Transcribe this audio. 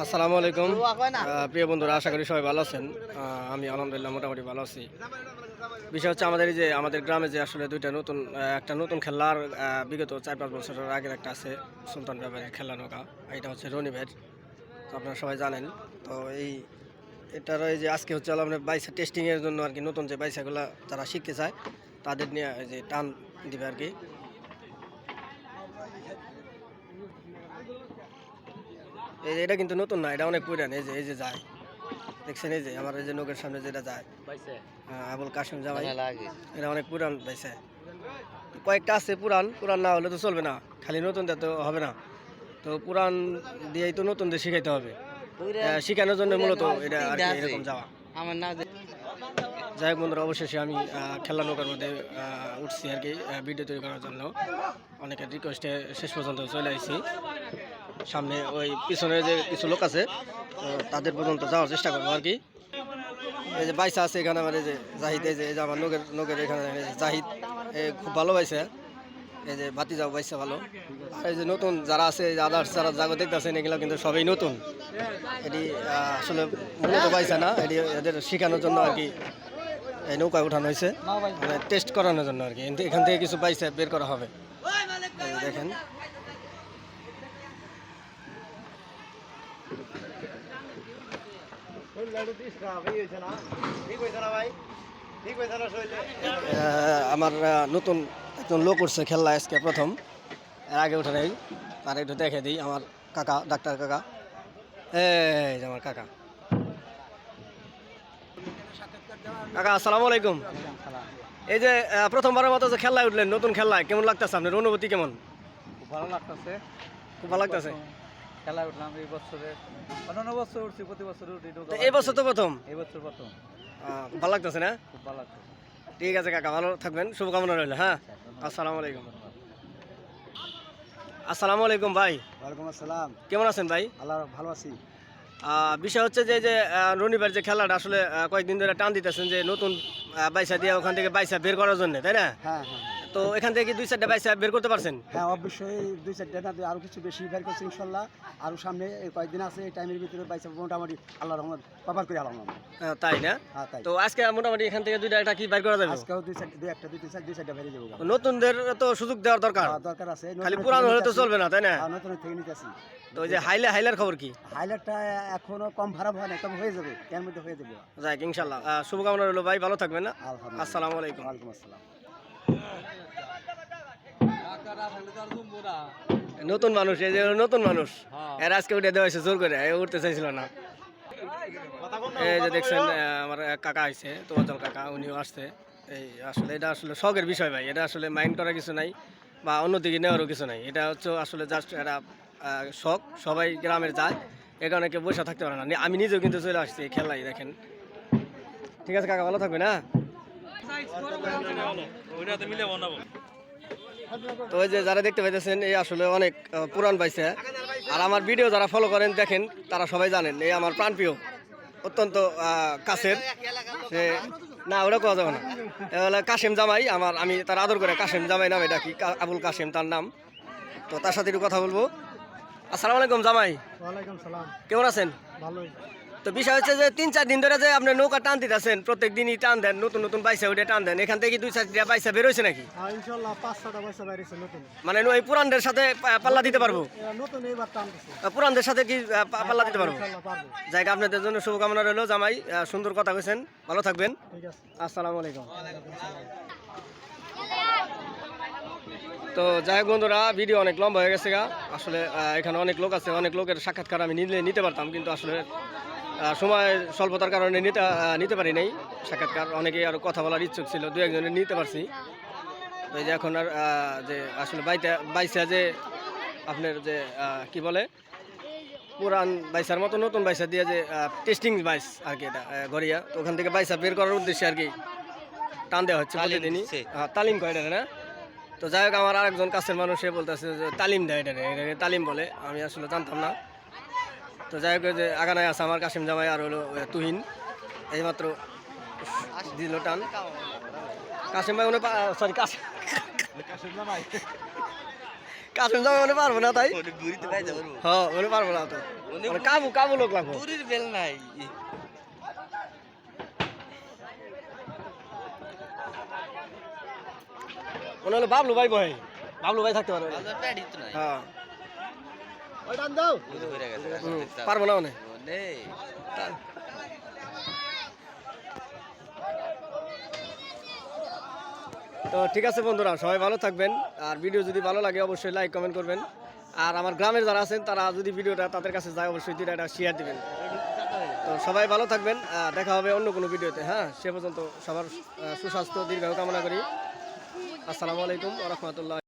আসসালামু আলাইকুম প্রিয় বন্ধুরা, আশা করি সবাই ভালো আছেন। আমি আলহামদুলিল্লাহ মোটামুটি ভালো আছি। বিষয় হচ্ছে আমাদের গ্রামে যে আসলে দুইটা নতুন একটা নতুন খেলার বিগত 4-5 বছরের আগের একটা আছে সুলতান ব্যাপারের খেলা নৌকা, এটা হচ্ছে রনিবের। তো আপনারা সবাই জানেন। তো এটার এই যে আজকে হচ্ছে আপনার বাইসা টেস্টিংয়ের জন্য আর কি, নতুন যে বাইসাগুলো যারা শিখতে চায় তাদের নিয়ে যে টান দিবে আর কি। এটা কিন্তু নতুন না, এটা অনেক পুরান। এই যে যায়, দেখছেন এই যে আমার এই যে নৌকের সামনে যেটা যায়, আবুল কাশেম জামাই, এটা অনেক পুরান পাইছে। কয়েকটা আছে পুরান, পুরান না হলে তো চলবে না, খালি নতুন দিয়ে তো হবে না। তো পুরান দিয়েই তো নতুন দিয়ে শিখাইতে হবে, শিখানোর জন্য মূলত এটা আর কি এরকম যাওয়া। যাই হোক বন্ধুরা, অবশেষে আমি খেলা নৌকার মধ্যে উঠছি আর কি ভিডিও তৈরি করার জন্য। অনেকের রিকোয়েস্টে শেষ পর্যন্ত চলে আসছি। সামনে ওই পিছনে যে কিছু লোক আছে তাদের পর্যন্ত যাওয়ার চেষ্টা করবো আর কি। এই যে বাইসা আছে এখানে আমার, এই যে জাহিদ, এই যে আমার নৌকের এখানে জাহিদ খুব ভালো বাইসা, এই যে বাতি যাও বাইসা ভালো। আর এই যে নতুন যারা আছে, আদার্স যারা জাগো দেখতেছেন, এগুলো কিন্তু সবাই নতুন। এটি আসলে মূলত বাইসা না, এটি এদের শেখানোর জন্য আর কি এই নৌকায় উঠানো হয়েছে, মানে টেস্ট করানোর জন্য আর কি। এখান থেকে কিছু বাইসা বের করা হবে, দেখেন। আমার নতুন একজন লোক উঠছে খেলা আজকে প্রথম, এর আগে উঠে নেই। তার একটু দেখে দিই, আমার কাকা, ডাক্তার কাকা, এই যে আমার কাকা। কাকা আসসালামু আলাইকুম। এই যে প্রথমবারের মতো যে খেলায় উঠলেন, নতুন খেলায়, কেমন লাগতেছে আপনার অনুভূতি? কেমন? খুব ভালো লাগতেছে। খুব ভালো লাগতেছে। খেলায় উঠলাম এই বছরে, অন্যান্য বছর উঠছি, প্রতি বছর উঠি। এই বছর তো প্রথম? এই বছর প্রথম। খুব ভালো লাগতেছে না? খুব ভালো লাগতেছে। ঠিক আছে কাকা, ভালো থাকবেন, শুভকামনা রইল। হ্যাঁ, আসসালামু আলাইকুম। আসসালামু আলাইকুম ভাই। ওয়ালাইকুম আসসালাম। কেমন আছেন ভাই? আল্লাহ ভালো আছি। বিষয় হচ্ছে যে রনিবার যে খেলাটা আসলে কয়েকদিন ধরে টান দিতেছেন যে নতুন বাইসা দিয়ে ওখান থেকে বাইসা বের করার জন্য, তাই না? হ্যাঁ হ্যাঁ। তো এখান থেকে 2-4টা বাইসা বের করতে পারছেন? হ্যাঁ অবশ্যই, 2-4টা না, আরও কিছু বেশি বের করছি ইনশাল্লাহ। আরও সামনে কয়েকদিন আছে, এই টাইমের ভিতরে বাইসা মোটামুটি আল্লাহ রহমত কভার করে আলাম। তাই না? হ্যাঁ তাই। তো আজকে মোটামুটি এখান থেকে 2টা কি বের করা যাবে? আজকেও 2-4টা বেরিয়ে যাবো। নতুনদের তো সুযোগ দেওয়ার দরকার। দরকার আছে, খালি পুরানো হলে তো চলবে না, তাই না? নতুন থেকে নিতে আসি। তো ওই যে হাইলার খবর কি? হাইলাইটটা এখনো কম ভাড়া হয় না, তবে হয়ে যাবে, এর মধ্যে হয়ে যাবে। যাক ইনশাল্লাহ, শুভকামনা রইল ভাই, ভালো থাকবেন না? আলহামদুলিল্লাহ। আসসালামু আলাইকুম। ওয়ালাইকুম আসসালাম। নতুন মানুষ, এই যে নতুন মানুষ, এর আজকে উঠে দেওয়া হয়েছে জোর করে, উঠতে চাইছিল না। এই যে দেখছেন আমার কাকা আইছে, তোয়াজল কাকা, উনিও আসছে। এই আসলে এটা আসলে শখের বিষয় ভাই, এটা আসলে মাইন্ড করার কিছু নাই বা অন্যদিকে নেওয়ারও কিছু নাই। এটা হচ্ছে আসলে জাস্ট এটা শখ, সবাই গ্রামের যায়, এ কারণে কেউ বসে থাকতে পারে না। আমি নিজেও কিন্তু চলে আসছি খেলাই, দেখেন। ঠিক আছে কাকা, ভালো থাকবে না? তো ওই যে যারা দেখতে পাইতেছেন, এই আসলে অনেক পুরান পাইছে। আর আমার ভিডিও যারা ফলো করেন দেখেন, তারা সবাই জানেন এই আমার প্রাণপ্রিয়, অত্যন্ত কাছের সে, না ওটা কোয়া যাবে না, এবার কাশেম জামাই আমার, আমি তার আদর করে কাশেম জামাই নামে ডাকি, আবুল কাশেম তার নাম। তো তার সাথে একটু কথা বলবো। আসসালামু আলাইকুম জামাই। ওয়ালাইকুম সালাম। কেমন আছেন? ভালোই। তো বিষয় হচ্ছে যে 3-4 দিন ধরে যে আপনি নৌকা টান দিতেছেন, প্রত্যেক দিনই টান দেন, নতুন নতুন বাইসা উঠে টান দেন, এখান থেকে 2-4টা বাইসা বেরোইছে নাকি? ইনশাআল্লাহ 5-6টা পয়সা বেরিয়েছে নতুন। মানে ওই পুরানদের সাথে পাল্লা দিতে পারবো? নতুন এইবার টানতেছে। পুরানদের সাথে কি পাল্লা দিতে পারবো? ইনশাআল্লাহ পারবো। জায়গা আপনাদের জন্য শুভকামনা রইল জামাই, সুন্দর কথা কইছেন, ভালো থাকবেন। ঠিক আছে। আসসালামু আলাইকুম। তো যাই হোক বন্ধুরা, ভিডিও অনেক লম্বা হয়ে গেছে গা। আসলে এখানে অনেক লোক আছে, অনেক লোকের সাক্ষাৎকার আমি নিতে পারতাম, কিন্তু আসলে সময় স্বল্পতার কারণে নিতে পারি নাই সাক্ষাৎকার। অনেকেই আরও কথা বলার ইচ্ছুক ছিল, 2-1 জনের নিতে পারছি। তো এই যে এখন আর যে আসলে বাইসা যে আপনার যে কি বলে, পুরান বাইসার মতো নতুন বাইসা দিয়ে যে টেস্টিং বাইস আর কি, এটা গড়িয়া, তো ওখান থেকে বাইসা বের করার উদ্দেশ্যে আর কি টান দেওয়া হচ্ছে প্রতিদিনই। তালিম কয় এটা না? তো যাই হোক, আমার আরেকজন কাছের মানুষ সে বলতেছে যে তালিম দেয়, এটাকে তালিম বলে, আমি আসলে জানতাম না। তো যাই হোক, যে আগানায় আছে আমার কাশিম জামাই আর হলো তুহিন, এইমাত্র দিল টান। কাশিম ভাই সরি কাশিম জামাই মনে পারবো না, তাই হ্যাঁ মনে পারবো না তো। মানে কাবু কাবু লোক লাগবো দূরের বেল নাই মনে হলো বাবলু ভাই বহে বাবলু ভাই থাকতে পারবে বাজার প্যাডি তো নাই হ্যাঁ ওই ডান দাও বুঝে হয়ে গেছে পারবো না মানে নেই তো ঠিক আছে বন্ধুরা, সবাই ভালো থাকবেন। আর ভিডিও যদি ভালো লাগে অবশ্যই লাইক কমেন্ট করবেন। আর আমার গ্রামের যারা আছেন তারা যদি ভিডিওটা তাদের কাছে যায় অবশ্যই এটা শেয়ার দিবেন। তো সবাই ভালো থাকবেন, দেখা হবে অন্য কোনো ভিডিওতে। হ্যাঁ, সে পর্যন্ত সবার সুস্বাস্থ্য দীর্ঘায়ু কামনা করি। আসসালামু আলাইকুম ওয়া রাহমাতুল্লাহ।